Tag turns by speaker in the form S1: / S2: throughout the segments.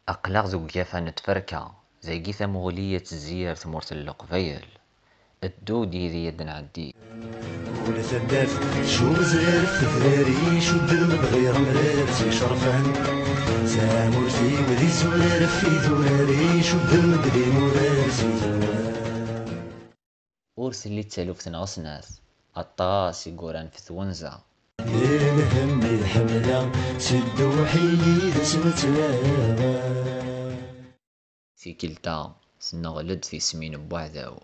S1: أقلق زوجافة نتفركة زي ثمغلية الزيار ثمورة اللقبيل الدودي ذي يدنا عدي
S2: ولا ثبات شو زارف ثراري شو الدم بغير مرارتي شرفان سامورتي وذي زوارف في ذراري شو الدم بغي مرارتي
S1: أرسل تالوف ناس الطاس يقوران في ثونزا
S2: الهم الحملة سدو حيي سنتلاغا
S1: في كلتا سنغلد في سمين بوعداو.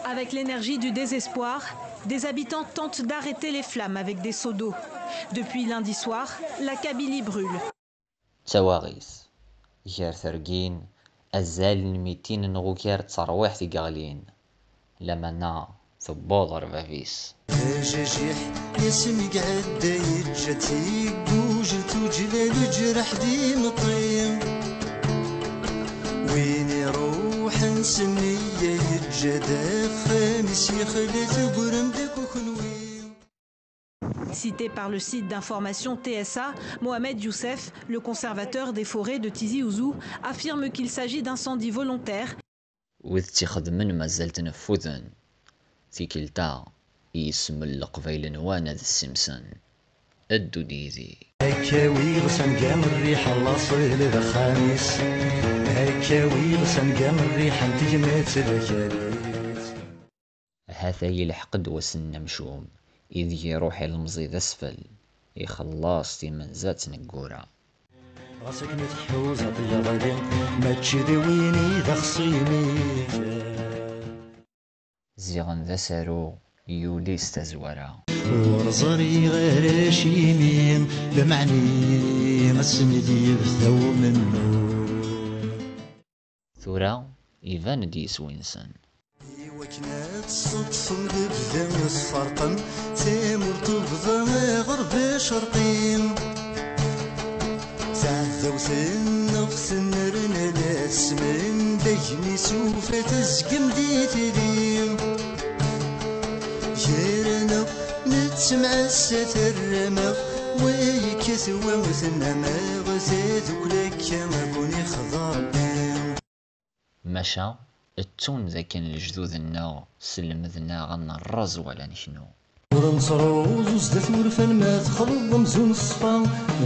S3: Avec l'énergie du désespoir, des habitants tentent d'arrêter les flammes avec des seaux d'eau. Depuis lundi soir, la Kabylie brûle.
S1: تواغيس جار ثرقين أزال 200 نغوكار تصرويح في قالين لمنا ثبوض ربافيس
S2: جاجيح ياسمي قعد يتجاتي بوجلتو جلال جرح دي مطيم وين يروح نسني يتجدا خامس يخلت قرم داك وخنوي.
S3: Cité par le site d'information TSA, Mohamed Youssef, le conservateur des forêts de Tizi Ouzou, affirme qu'il s'agit d'incendies volontaires.
S1: وذ خدمن ما زلت نفوذا في كلتا اسم اللقبيل نوانا ذا السمسن الدو ديزي
S2: هكاوي غسان قام الريح الله صيل ذا خامس هكاوي غسان قام الريح انتجمات ذكريت
S1: هذا يلحقد وسن مشوم إذ يروح المزيد أسفل يخلص في منزات نقورة
S2: راسك متحوز عطية غادي ما تشذي ويني ذا خصيمي
S1: زيغن ذا سارو يولي استزورا
S2: ورزري غير شيمين بمعني مسندي بثو منه
S1: ثورا إيفان ديس وينسن
S2: وكنات صدف بدا الصرقم ثامر تبضى غرب شرقين تعذو سنف سنرنا ناس من دجني سوف تزقم دي تليم جيرنا نتسمع الستر رمى ويكسوى وثنما غزاد ولك ما كوني خضار
S1: مشى التون ذاك الجذوذ النا سلمذنا غنا الرز ولا نشنو
S2: ورنصرو زوزدت ورفان ما تخلط مزون الصفا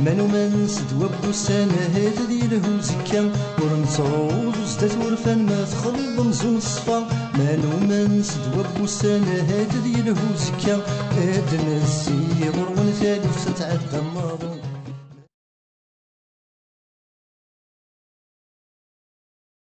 S2: منو من سدوا بوسانة هاد دي له زكا ورنصرو زوزدت ورفان ما تخلط مزون الصفا منو من سدوا بوسانة هاد دي له زكا هاد نسي غرون ثالث تتعدى الماضي